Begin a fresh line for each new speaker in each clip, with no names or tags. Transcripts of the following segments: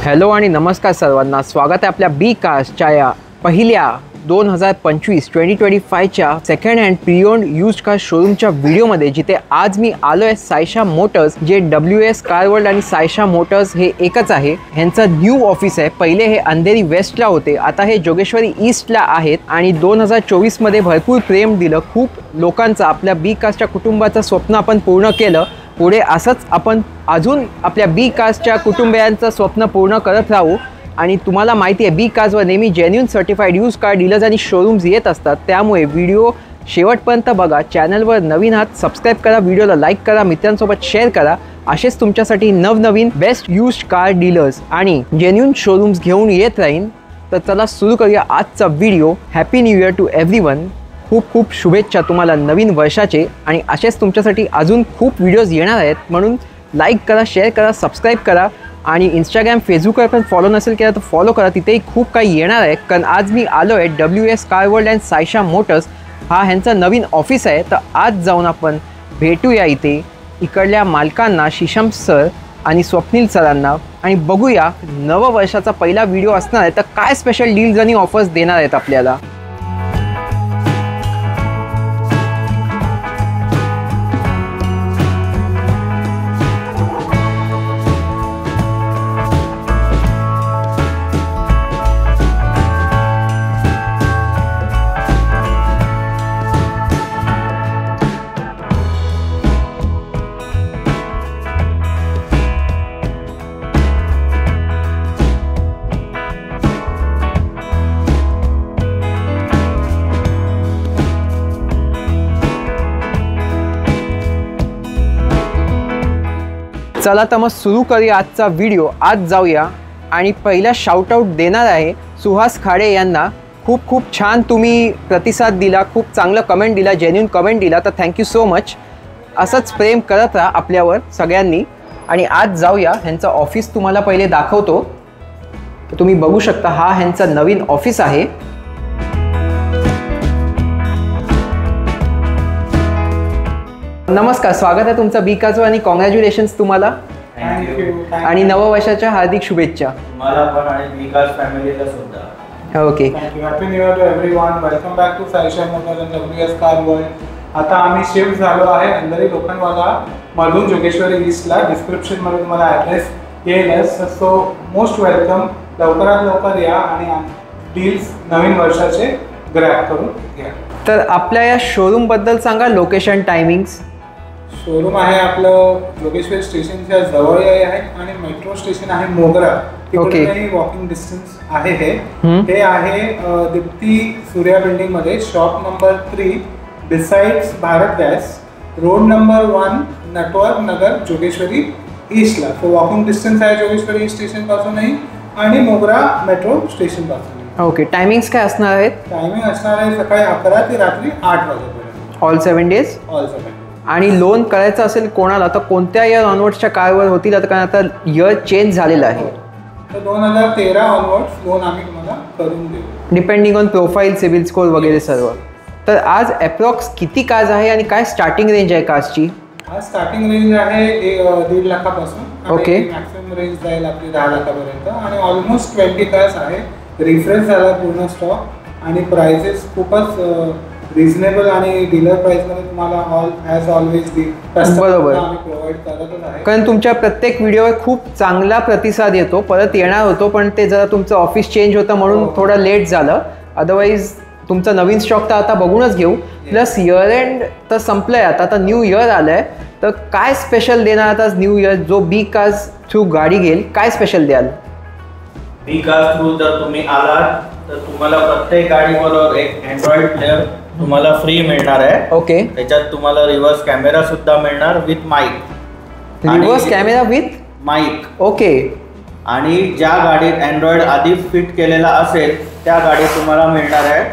Hello आणि नमस्कार सर्वांना, स्वागत आहे आपल्या बी कास्टच्या या पहिल्या 2025च्या second hand pre owned used car शोरूमच्या व्हिडिओमध्ये, जिथे आज मी आलो आहे सायशा मोटर्स, जे WS कार वर्ल्ड आणि सायशा मोटर्स हे एकच आहे. ह्यांचं न्यू ऑफिस आहे. पहिले हे अंधेरी वेस्टला होते, आता हे जोगेश्वरी ईस्टला आहेत. आणि 2024 मध्ये भरपूर प्रेम दिलं खूप लोकांचं, आपल्या बी कास्टच्या कुटुंबाचं स्वप्न आपण पूर्ण केलं. पुढे असंच आपण अजून आपल्या बी कास्टच्या कुटुंबियांचं स्वप्न पूर्ण करत राहू. आणि तुम्हाला माहिती आहे, बी कास्टवर नेहमी genuine certified use car dealers आणि शोरूम्स येत असतात. त्यामुळे व्हिडिओ शेवटपर्यंत बघा. चॅनलवर नवीन आहात, सबस्क्राईब करा, व्हिडिओला लाईक करा, मित्रांसोबत शेअर करा. असेच तुमच्यासाठी नवनवीन बेस्ट यूज्ड कार डीलर्स आणि जेन्युइन शोरूम्स घेऊन येत राहीन. तर चला सुरू करूया आजचा video. Happy new year to everyone. खूप खूप शुभेच्छा तुम्हाला नवीन वर्षाचे. आणि असेच तुमच्यासाठी अजून खूप व्हिडिओज येणार आहेत, म्हणून लाईक करा, शेअर करा, सबस्क्राईब करा. आणि इंस्टाग्राम फेसबुकवर पण फॉलो नसेल केला तर फॉलो करा, तिथेही खूप काही येणार आहे. कारण आज मी आलो आहे WS car world and Sayyeshaa Motors, हा ह्यांचा नवीन ऑफिस आहे. तर आज जाऊन आपण भेटूया इथे इकडल्या मालकांना, शिशम सर आणि स्वप्नील सरांना, आणि बघूया नववर्षाचा पहिला व्हिडिओ असणार आहे तर काय स्पेशल डील्स आणि ऑफर्स देणार आहेत आपल्याला. चला तर मग सुरू करूया आजचा व्हिडिओ. आज जाऊया आणि पहिला शाउटआउट देणार आहे सुहास खाडे यांना. खूप खूप छान तुम्ही प्रतिसाद दिला, खूप चांगलं कमेंट दिला, जेन्युइन कमेंट दिला, तर थँक्यू सो मच. असंच प्रेम करत राहा आपल्यावर सगळ्यांनी. आणि आज जाऊया, ह्यांचं ऑफिस तुम्हाला पहिले दाखवतो. तर तुम्ही बघू शकता, हा ह्यांचं नवीन ऑफिस आहे. नमस्कार, स्वागत आहे तुमचं बी कास्टवर आणि कॉंग्रॅच्युलेशन्स तुम्हाला.
थँक्यू.
आणि नववर्षाच्या हार्दिक शुभेच्छा.
मला पण आणि बी कास्ट फॅमिलीला सुद्धा.
Okay.
Happy new year to everyone. Welcome back to Saisha motors and WS car world. आता आम्ही शिफ्ट झालो आहे अंधेरी लोखंडवाला मधून जोगेश्वरी ईस्टला. डिस्क्रिप्शनमध्ये तुम्हाला ॲड्रेस येईलच. So most welcome. लवकरात लवकर या आणि डील्स नवीन वर्षाचे ग्रॅब करून घ्या.
तर आपल्या या शोरूमबद्दल सांगा, लोकेशन, टायमिंग्स.
शोरूम आहे आपलं जोगेश्वरी स्टेशनच्या जवळ आहे आणि मेट्रो स्टेशन आहे मोगरा, तिकडे वॉकिंग डिस्टन्स आहे. हे आहे दीप्ती सूर्या बिल्डिंग मध्ये, shop number 3 besides Bharat gas, road number 1, Natwar Nagar, Jogeshwari ईस्टला. तो वॉकिंग डिस्टन्स आहे जोगेश्वरी स्टेशन पासूनही आणि मोगरा मेट्रो स्टेशन पासून.
ओके. टायमिंग्स काय असणार आहेत?
टायमिंग असणार आहे सकाळी 11 ते रात्री 8 वाजेपर्यंत.
All 7 days.
ऑल 7.
आणि लोन करायचं असेल कोणाला तर कोणत्या इयर ऑनवर्ड्सच्या कारवर होतील? आता कारण आता इयर चेंज झालेलं आहे.
तर 2013 ऑनवर्ड्स लोन आम्ही तुम्हाला करून देऊ,
depending on profile, CIBIL score वगैरे सर्व. तर आज अप्रॉक्स किती कार्स आहे आणि काय स्टार्टिंग रेंज आहे कार्सची?
आज स्टार्टिंग रेंज आहे 1.5 लाखापासून.
ओके.
मॅक्सिमम रेंज जाईल आपली 10 लाखापर्यंत. आणि ऑलमोस्ट 20 कार्स आहे. रिफ्रेश झाला पूर्ण स्टॉक आणि प्राइसेस खूपच रिझनेबल आणि डीलर प्राइसमध्ये तुम्हाला ऑल ॲज ऑलवेज
बरोबर
प्रोव्हाइड करतच आहे.
कारण तुमच्या प्रत्येक व्हिडिओवर खूप चांगला प्रतिसाद येतो. परत येणार होतो पण ते जरा तुमचं ऑफिस चेंज होतं म्हणून थोडं लेट झालं. अदरवाईज तुमचा नवीन स्टॉक तर आता बघूनच घेऊ. प्लस इयर एंड तर संपलंय, आता न्यू इयर आलंय. तर काय स्पेशल देणार आता न्यू इयर? जो बी कास्ट थ्रू गाडी घेईल, काय स्पेशल द्याल?
बी कास्ट थ्रू जर तुम्ही आलात तर तुम्हाला प्रत्येक गाडीबरोबर एक अँड्रॉइड प्लेअर तुम्हाला फ्री मिळणार आहे.
ओके.
त्याच्यात तुम्हाला रिव्हर्स कॅमेरा सुद्धा मिळणार with mic.
Reverse camera with
mic.
Okay.
आणि ज्या गाडीत अँड्रॉइड आधी फिट केलेला असेल त्या गाडीत तुम्हाला मिळणार आहे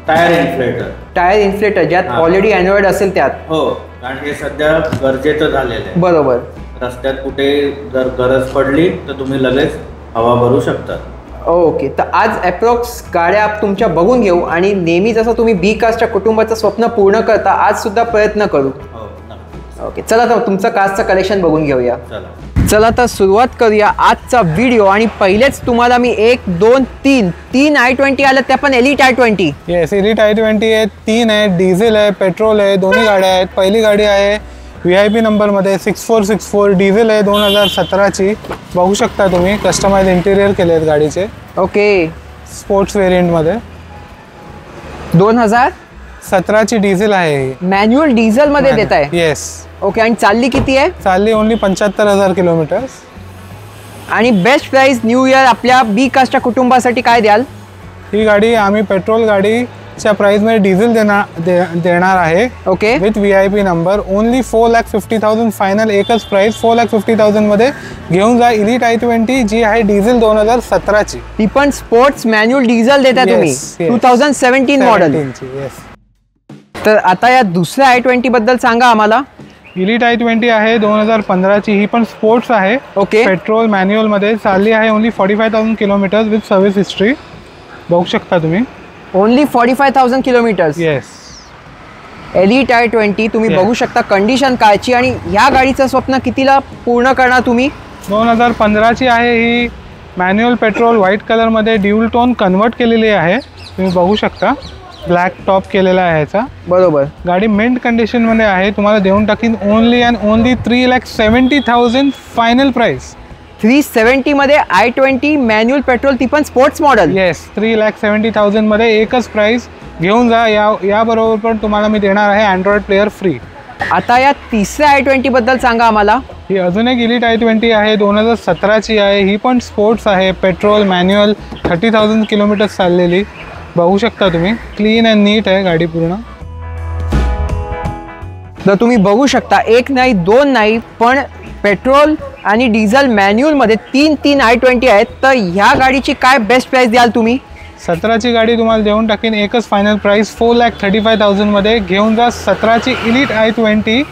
टायर इन्फ्लेटर.
टायर इन्फ्लेटर ज्यात ऑलरेडी अँड्रॉइड असेल त्यात.
हो, कारण हे सध्या गरजेचं झालेलं आहे.
बरोबर.
रस्त्यात कुठे जर गरज पडली तर तुम्ही लगेच हवा भरू शकता.
ओके. तर आज अप्रॉक्स गाड्या तुमच्या बघून घेऊ आणि नेहमी जसं तुम्ही बी कास्टच्या कुटुंबाचं स्वप्न पूर्ण करता आज सुद्धा प्रयत्न करू. ओके, चला तर तुमचं कारचं कलेक्शन बघून घेऊया.
चला
तर सुरुवात करूया आजचा व्हिडिओ. आणि पहिलेच तुम्हाला मी 1 2 3 i20 आलं, त्या पण elite i20.
Yes, elite i20 आहे, 3 आहे, डिझेल आहे, पेट्रोल आहे, दोन्ही गाड्या आहेत. पहिली गाडी आहे VIP नंबरमध्ये 6464, डिझेल आहे, 2017ची. बघू शकता तुम्ही, कस्टमाइज इंटिरियर केले आहेत गाडीचे.
ओके,
स्पोर्ट्स व्हेरियंटमध्ये
2017ची
डिझेल आहे,
मॅन्युअल डिझेल मध्ये देत आहे.
येस.
ओके, आणि चालली किती आहे?
चालली ओनली 75,000 किलोमीटर्स.
आणि बेस्ट प्राइस न्यू इयर आपल्या बी कास्टच्या कुटुंबासाठी काय द्याल?
ही गाडी आम्ही पेट्रोल गाडीच्या प्राइसमध्ये डिझेल देणार आहे.
Okay,
with VIP number. Only 4,50,000 final, एकच प्राइस. 4,50,000 मध्ये घेऊन जा एलिट i20 जी आहे डिझेल 2017ची.
ती पण स्पोर्ट्स मॅन्युअल डिझेल देता तुम्ही. 2017 मॉडेल. तर आता या दुसऱ्या i20 बद्दल सांगा आम्हाला.
एलिट i20 आहे 2015ची, ही पण स्पोर्ट्स आहे.
ओके,
पेट्रोल मॅन्युअल मध्ये चालली आहे only 45,000 kilometres with service history. बघू शकता तुम्ही,
only 45,000 kilometres.
Yes,
elite i20 तुम्ही बघू शकता कंडिशन कायची. आणि ह्या गाडीचं स्वप्न कितीला पूर्ण करणार तुम्ही?
2015ची आहे ही. मॅन्युअल पेट्रोल व्हाईट कलरमध्ये ड्युअल टोन कन्वर्ट केलेली आहे. तुम्ही बघू शकता, ब्लॅक टॉप केलेला आहे ह्याचा.
बरोबर.
गाडी मिंट कंडिशनमध्ये आहे. तुम्हाला देऊन टाकीन only and only 3,70,000 final price.
370 मध्ये i20 मॅन्युअल पेट्रोल, ती पण स्पोर्ट्स मॉडेल.
येस, 3,70,000 मध्ये एकच प्राइस. घेऊन जा. याबरोबर पण तुम्हाला मी देणार आहे अँड्रॉइड प्लेअर फ्री.
आता या तिसऱ्या i20 बद्दल सांगा आम्हाला.
ही अजून एक एलिट i20 आहे, 2017ची आहे. ही पण स्पोर्ट्स आहे, पेट्रोल मॅन्युअल, 30,000 किलोमीटर्स चाललेली. बघू शकता तुम्ही, क्लीन अँड नीट आहे गाडी पूर्ण.
तर तुम्ही बघू शकता, एक नाही दोन नाही पण पेट्रोल आणि डिझेल मॅन्युअल मध्ये 3 i20 आहेत. तर ह्या गाडीची काय बेस्ट प्राइस द्याल तुम्ही?
17ची गाडी तुम्हाला देऊन टाकीन एकच फायनल प्राइस 4,35,000 मध्ये. घेऊन जा 17ची एलिट i20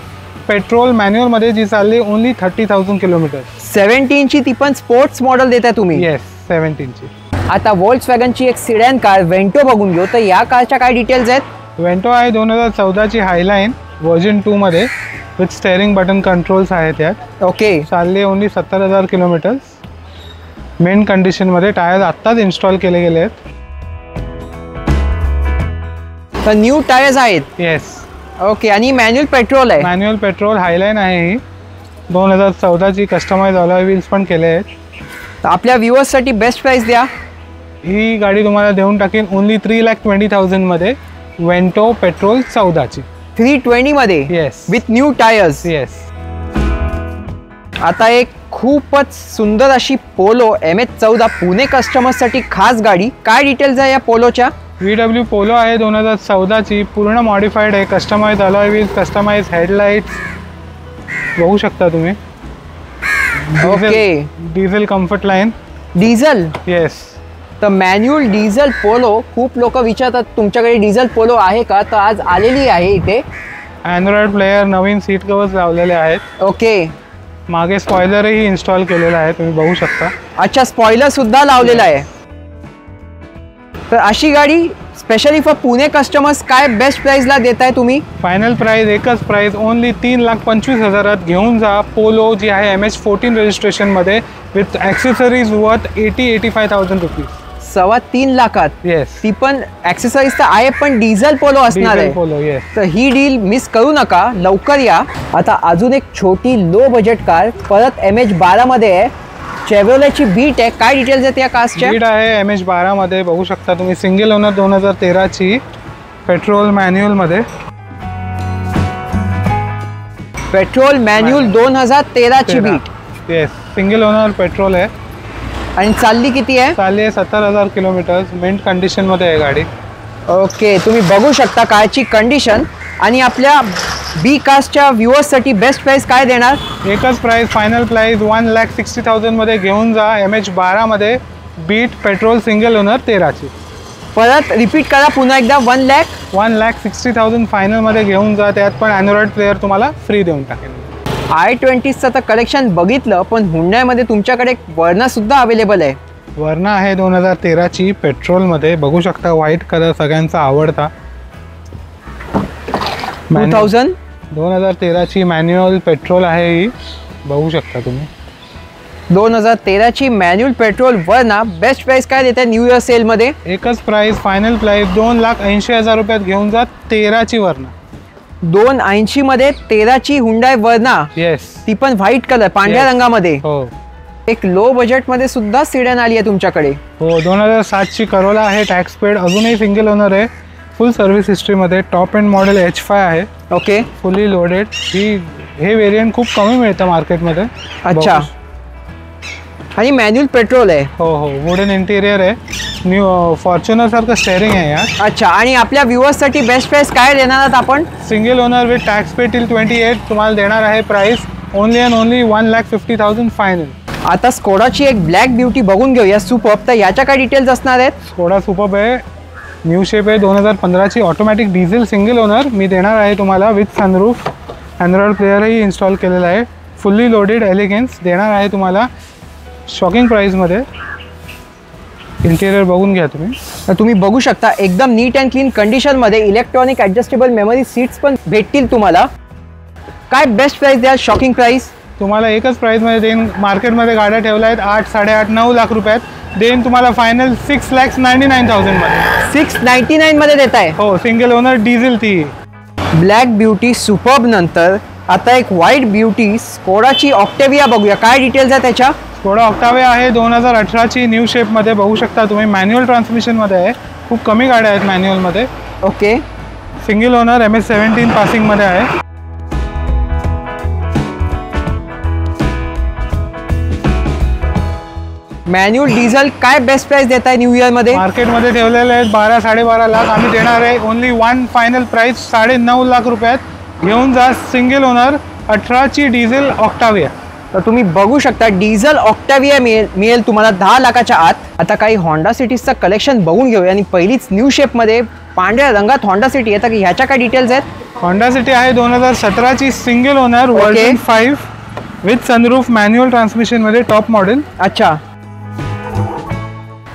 पेट्रोल मॅन्युअल मध्ये, जी चालली ओनली 30,000 किलोमीटर.
17ची ती पण स्पोर्ट्स मॉडेल देता तुम्ही.
येस, 17ची.
आता वोल्क्सवॅगनची एक सिडॅन कार वेंटो बघून घेऊ. तर या कारच्या काय डिटेल्स आहेत?
वेंटो आहे 2014ची हायलाईन व्हर्जन 2 मध्ये विथ स्टेअरिंग बटन कंट्रोल्स आहेत त्यात.
ओके,
चालली ओनली 70,000 किलोमीटर्स. मेन कंडिशनमध्ये. टायर आत्ताच इन्स्टॉल केले गेले आहेत.
तर न्यू टायर्स आहेत.
येस.
ओके, आणि मॅन्युअल पेट्रोल आहे.
मॅन्युअल पेट्रोल हायलाईन आहे ही. 2014ची कस्टमाइज अलॉय व्हील्स पण केले आहेत.
तर आपल्या व्ह्युअर्ससाठी बेस्ट प्राइस द्या.
ही गाडी तुम्हाला देऊन टाकेन ओनली 3,20,000 मध्ये. Vento petrol 14ची.
320 मध्ये.
Yes,
with new tyres.
Yes.
आता एक खूपच सुंदर अशी पोलो MH14 पुणे कस्टमर्ससाठी खास गाडी. काय डिटेल्स आहे या पोलोच्या?
VW पोलो आहे 2014ची, पूर्ण मॉडिफाईड आहे. Customise alloy wheels, customise headlights. बघू शकता तुम्ही.
Okay,
diesel comfort line.
Diesel.
Yes.
तर मॅन्युअल डिझेल पोलो. खूप लोक विचारतात तुमच्याकडे डिझेल पोलो आहे का? तर आज आलेली आहे इथे.
अँड्रॉइड प्लेअर, नवीन सीट कवर्स लावलेले आहेत.
ओके,
मागे स्पॉयलरही इन्स्टॉल केलेला आहे, तुम्ही बघू शकता.
अच्छा, स्पॉइलर सुद्धा लावलेला आहे. तर अशी गाडी स्पेशली फॉर पुणे कस्टमर्स काय बेस्ट प्राइसला देताय तुम्ही?
फायनल प्राइस एकच प्राइस ओनली 3,25,000 घेऊन जा. पोलो जी आहे MH14 रजिस्ट्रेशनमध्ये विथ ॲक्सेसरीज वर्थ 80,000-85,000 रुपीज.
3.25 लाखात.
येस.
ती पण ॲक्सेसरीज तर आहे, पण डिझेल पोलो असणार आहे.
पोलो. येस.
तर ही डील मिस करू नका, लवकर या. आता अजून एक छोटी लो बजेट कार परत MH12 मध्ये आहे. चेव्रोलेची बीट आहे. काय डिटेल्स आहेत या कारच्या?
बीट आहे MH12 मध्ये. बघू शकता तुम्ही, सिंगल ओनर 2013ची, पेट्रोल मॅन्युअल मध्ये.
पेट्रोल मॅन्युअल 2013ची Beat.
Yes, single owner petrol आहे.
आणि चालली किती आहे?
चालली आहे 70,000 किलोमीटर्स. मिंट कंडिशन मध्ये आहे गाडी.
ओके, तुम्ही बघू शकता कारची कंडिशन. आणि आपल्या बी कास्टच्या व्ह्युअर्ससाठी बेस्ट प्राइस काय देणार?
एकच प्राइस, फायनल प्राइस 1,60,000 मध्ये घेऊन जा. MH12 मध्ये बीट पेट्रोल सिंगल ओनर 13ची.
परत रिपीट करा पुन्हा एकदा.
1,60,000 फायनल मध्ये घेऊन जा. त्यात पण अँड्रॉइड प्लेअर तुम्हाला फ्री देऊन टाकेल.
i20चं तर कलेक्शन बघितलं, पण हुंडाईमध्ये तुमच्याकडे एक वर्ना सुद्धा अवेलेबल आहे.
वर्ना आहे 2013ची पेट्रोलमध्ये. बघू शकता, व्हाईट कलर सगळ्यांचा आवडता.
2000
2013 ची मॅन्युअल पेट्रोल आहे ही, बघू शकता तुम्ही.
2013 ची मॅन्युअल पेट्रोल वर्ना बेस्ट प्राइस काय देते न्यू इयर सेल मध्ये?
एकच प्राइस, फायनल प्राइस 2,80,000 रुपयात घेऊन जा. 13 ची वर्ना,
280 मध्ये 13 ची हुंडाई वर्ना.
येस,
ती पण व्हाईट कलर, पांढऱ्या रंगामध्ये.
हो.
एक लो बजेट मध्ये सुद्धा सिडन आली आहे तुमच्याकडे.
हो, 2007 ची करोला आहे, टॅक्स पेड, अजूनही सिंगल ओनर आहे, फुल सर्व्हिस हिस्ट्री मध्ये. टॉप एंड मॉडेल H5 आहे.
ओके,
फुली लोडेड. हे वेरियंट खूप कमी मिळतं मार्केटमध्ये.
अच्छा. आणि मॅन्युअल पेट्रोल आहे.
हो हो, वुडन इंटिरियर आहे. न्यू फॉर्च्युनर सारखं स्टेअरिंग आहे यार.
अच्छा. आणि आपल्या व्ह्युअर्स साठी बेस्ट प्राइस काय देणार आहात आपण?
Single owner with tax pay till 28 तुम्हाला देणार आहे price only and only 1,50,000 final.
आता स्कोडाची एक ब्लॅक ब्युटी बघून घेऊया, सुपर्ब. तर याच्या काय डिटेल्स असणार आहेत?
स्कोडा सुपर्ब आहे, न्यू शेप आहे, 2015 ची, ऑटोमॅटिक डिझेल सिंगल ओनर. मी देणार आहे तुम्हाला विथ सनरूफ, अँड्रॉइड प्लेअरही इन्स्टॉल केलेला आहे, फुल्ली लोडेड एलिगन्स देणार आहे तुम्हाला शॉकिंग प्राइसमध्ये. इंटिरियर बघून घ्या तुम्ही.
तर तुम्ही बघू शकता एकदम नीट अँड क्लीन कंडिशनमध्ये. इलेक्ट्रॉनिक ॲडजस्टेबल मेमरी सीट्स पण भेटतील तुम्हाला. काय बेस्ट प्राइस द्याल, शॉकिंग प्राइस?
तुम्हाला एकच प्राइसमध्ये देईन. मार्केटमध्ये गाड्या ठेवल्या आहेत 8, 8.5, 9 लाख रुपयात. देईन तुम्हाला फायनल 6,99,000 मध्ये.
699 मध्ये देत आहे.
हो, सिंगल ओनर डिझेल. ती
ब्लॅक ब्युटी सुपर्ब नंतर आता एक व्हाईट ब्युटी स्कोडाची ऑक्टेविया बघूया. काय डिटेल्स आहे त्याच्या?
स्कोडा ऑक्टाविया आहे, 2018 ची, न्यू शेपमध्ये. बघू शकता तुम्ही, मॅन्युअल ट्रान्समिशनमध्ये आहे. खूप कमी गाड्या आहेत मॅन्युअलमध्ये.
ओके.
सिंगल ओनर, MS-17 पासिंगमध्ये आहे.
मॅन्युअल डिझेल काय बेस्ट प्राइस देत आहे न्यू इयर मध्ये?
मार्केटमध्ये ठेवलेले आहेत 12, 12.5 लाख. आम्ही देणार आहे only one final price 9.5 lakh रुपयात. घेऊन जा सिंगल ओनर 18 ची डिझेल ऑक्टाविया.
तर तुम्ही बघू शकता डिझेल ऑक्टाविया मिळेल तुम्हाला 10 लाखाच्या आत. आता काही होंडा सिटीजचं कलेक्शन बघून घेऊया. आणि पहिलीच न्यू शेपमध्ये पांढऱ्या रंगात होंडा सिटी आहे. तर ह्याच्या काय डिटेल्स आहेत?
होंडा सिटी आहे, 2017 ची, single owner, version 5 with sunroof, manual ट्रान्समिशनमध्ये, टॉप मॉडेल.
अच्छा.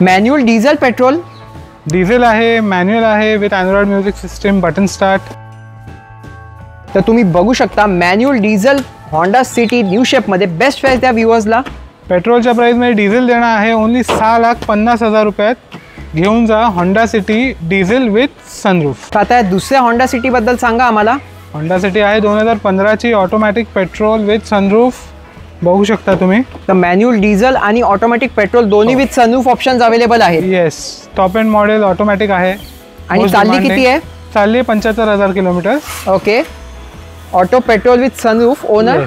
Manual diesel petrol?
डिझेल आहे, मॅन्युअल आहे, with Android music system, button start.
तर तुम्ही बघू शकता manual diesel Honda City new शेपमध्ये. बेस्ट प्राइस द्या व्ह्युअर्सला.
पेट्रोलच्या प्राइसमध्ये डिझेल देणार आहे ओनली 6,50,000 रुपयात. घेऊन जा Honda city diesel with sunroof.
आता दुसऱ्या होंडा सिटी बद्दल सांगा आम्हाला.
होंडा सिटी आहे, 2015 ची, ऑटोमॅटिक पेट्रोल विथ सनरूफ. बघू शकता तुम्ही.
तर मॅन्युअल डिझेल आणि ऑटोमॅटिक पेट्रोल दोन्ही विथ सनरूफ ऑप्शन्स अवेलेबल आहेत.
Yes, top end model, automatic आहे.
आणि चालली किती आहे?
चालली 75,000 kilometre.
Okay. Auto petrol with sunroof, owner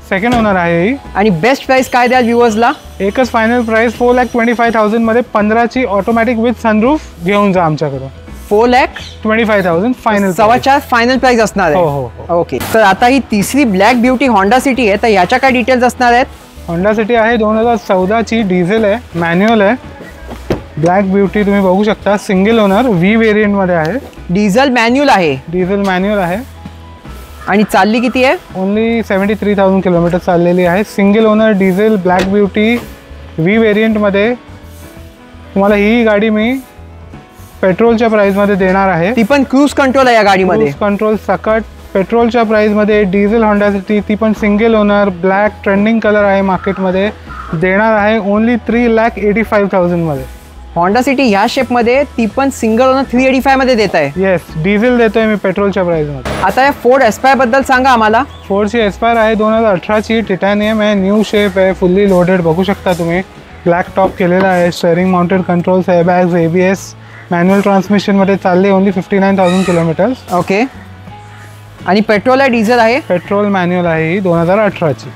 second owner आहे ही.
आणि बेस्ट प्राइस काय द्याल व्ह्युअर्सला?
एकच फायनल प्राइस 4,25,000 मध्ये. 15 ची ऑटोमॅटिक विथ सनरूफ. घेऊन जा आमच्याकडून
4,25,000
फायनल.
4.25 फायनल प्राइस असणार आहे.
हो हो.
ओके. तर आता ही तिसरी ब्लॅक ब्युटी होंडा सिटी आहे. तर याच्या काय डिटेल्स असणार आहेत?
होंडा सिटी आहे, 2014 ची, डिझेल आहे, मॅन्युअल आहे. ब्लॅक ब्युटी तुम्ही बघू शकता, सिंगल ओनर, V वेरियंट मध्ये आहे.
डिझेल मॅन्युअल आहे.
डिझेल मॅन्युअल आहे.
आणि चालली किती आहे?
ओनली 73,000 किलोमीटर चाललेली आहे. Single owner diesel black beauty V वेरियंटमध्ये. तुम्हाला ही गाडी मी पेट्रोलच्या प्राइसमध्ये देणार आहे.
ती पण क्रूज कंट्रोल आहे या गाडीमध्ये.
क्रूज कंट्रोल सकट पेट्रोलच्या प्राइसमध्ये. डिझेल होंडा सिटी, ती पण single owner, black trending colour आहे मार्केटमध्ये. देणार आहे ओनली 3,85,000 मध्ये.
होंडा सिटी ह्या शेपमध्ये, ती पण सिंगल ओनर 385 मध्ये देत आहे.
येस, डिझेल देतोय मी पेट्रोलच्या प्राइसमध्ये.
आता या फोर्ड एस्पायर बद्दल सांगा आम्हाला.
फोर्डची एस्पायर आहे, 2018 ची, टिटॅनियम आहे, न्यू शेप आहे, फुल्ली लोडेड. बघू शकता तुम्ही, ब्लॅक टॉप केलेला आहे, steering mounted controls, airbags, ABS, manual ट्रान्समिशनमध्ये. चालले ओनली 59,000 किलोमीटर.
ओके. आणि पेट्रोल आहे, डिझेल आहे?
पेट्रोल मॅन्युअल आहे ही, 2018 ची.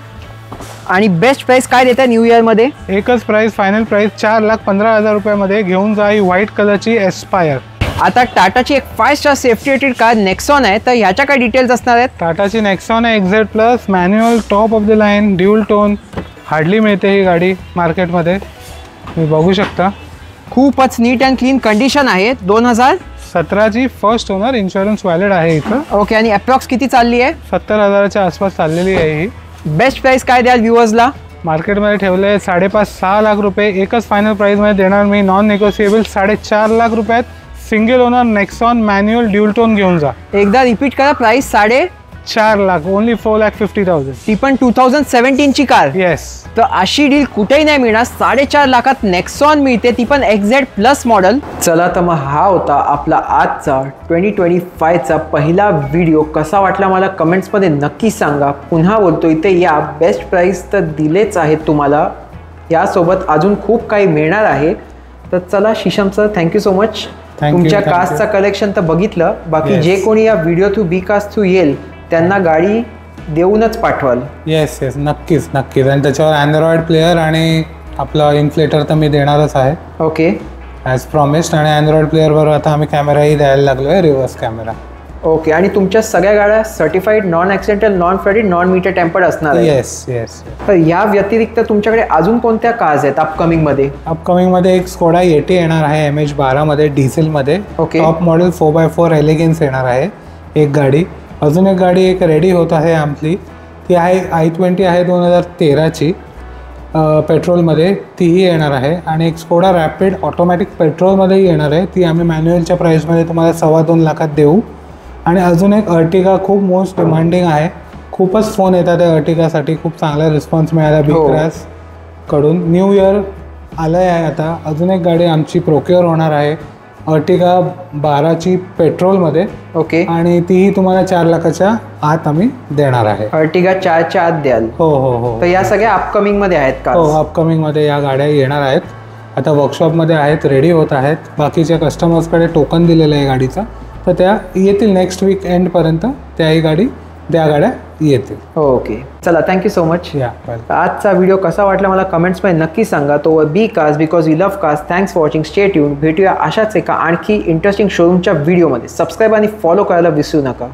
आणि बेस्ट प्राइस काय देत आहे न्यू इयर मध्ये?
एकच प्राइस, फायनल प्राइस 4,15,000 रुपयामध्ये. घेऊन जा ही व्हाईट कलरची एस्पायर.
आता टाटाची एक 5 star safety rated car Nexon आहे. तर ह्याच्या काय डिटेल्स असणार आहेत?
टाटाची नेक्सॉन आहे, XZ+, manual, top of the line, dual tone. Hardly मिळते ही गाडी मार्केटमध्ये. तुम्ही बघू शकता,
खूपच नीट अँड क्लीन कंडिशन आहे.
2017 ची, फर्स्ट ओनर, इन्शुरन्स व्हॅलिड आहे इथं.
ओके. आणि अप्रॉक्स किती चालली आहे?
70,000च्या आसपास चाललेली आहे ही.
बेस्ट प्राइस काय द्याल व्ह्युअर्सला?
मार्केटमध्ये ठेवले 5.5-6 लाख रुपये. एकच फायनल प्राइसमध्ये देणार मी, नॉन निगोशिएबल, 4.5 लाख रुपयात. Single owner Nexon manual dual tone. घेऊन जा.
एकदा रिपीट करा प्राइस.
4 लाख, ओनली 4,50,000.
ती पण 2017 ची कार.
येस.
तर अशी डील कुठेही नाही मिळणार. 4.5 लाखात नेक्सॉन मिळते, ती पण XZ प्लस मॉडेल. चला तर मग हा होता आपला आजचा 2025चा पहिला व्हिडिओ. कसा वाटला मला कमेंट्समध्ये नक्की सांगा. पुन्हा बोलतो, इथे या बेस्ट प्राईस तर दिलेच आहेत तुम्हाला, यासोबत अजून खूप काही मिळणार आहे. तर चला शीशम सर, थँक्यू सो मच. तुमच्या कार्सचं कलेक्शन तर बघितलं. बाकी जे कोणी या व्हिडिओ थ्रू बी कार्स थ्रू येईल त्यांना गाडी देऊनच पाठवाल.
येस येस, नक्कीच नक्कीच. आणि त्याच्यावर अँड्रॉइड प्लेअर आणि आपला इन्फ्लेटर तर मी देणारच आहे.
Okay,
as promised. आणि अँड्रॉइड प्लेअरबरोबर आता आम्ही कॅमेराही द्यायला लागलो आहे, रिव्हर्स कॅमेरा.
ओके. आणि तुमच्या सगळ्या गाड्या certified non accidental, non flooded, non meter tampered असणार आहे.
Yes yes.
तर या व्यतिरिक्त तुमच्याकडे अजून कोणत्या कार्स आहेत अपकमिंगमध्ये?
अपकमिंगमध्ये एक स्कोडा येटी येणार आहे MH12 मध्ये, डिझेलमध्ये.
Okay.
Top model 4x4 elegance येणार आहे एक गाडी. अजून एक गाडी एक रेडी होत आहे आपली, ती आहे i20 आहे 2013ची पेट्रोलमध्ये, तीही येणार आहे. आणि एक स्कोडा रॅपिड ऑटोमॅटिक पेट्रोलमध्येही येणार आहे, ती आम्ही मॅन्युअलच्या प्राईसमध्ये तुम्हाला 2.25 लाखात देऊ. आणि अजून एक अर्टिगा खूप मोस्ट डिमांडिंग आहे, खूपच फोन येतात त्या अर्टिगासाठी, खूप चांगला रिस्पॉन्स मिळाला बिक्रॅस कडून. न्यू इयर आलं आहे आता. अजून एक गाडी आमची प्रोक्युअर होणार आहे, अर्टिगा 12ची पेट्रोलमध्ये.
ओके.
आणि तीही तुम्हाला 4 लाखाच्या आत आम्ही देणार आहे.
अर्टिगा 4च्या आत द्याल?
हो हो हो.
तर या सगळ्या अपकमिंगमध्ये आहेत का?
हो, अपकमिंगमध्ये या गाड्या येणार आहेत. आता वर्कशॉपमध्ये आहेत, रेडी होत आहेत. बाकीच्या कस्टमर्सकडे टोकन दिलेलं आहे गाडीचा, तर त्या येतील नेक्स्ट वीक एंडपर्यंत. त्या गाड्या येतील.
ओके, चला थँक्यू सो मच.
या,
आजचा व्हिडिओ कसा वाटला मला कमेंट्समध्ये नक्की सांगा. To be cars because we love cars. Thanks for watching. Stay tuned. भेटूया अशाच एका आणखी इंटरेस्टिंग शोरूमच्या व्हिडिओमध्ये. सबस्क्राईब आणि फॉलो करायला विसरू नका.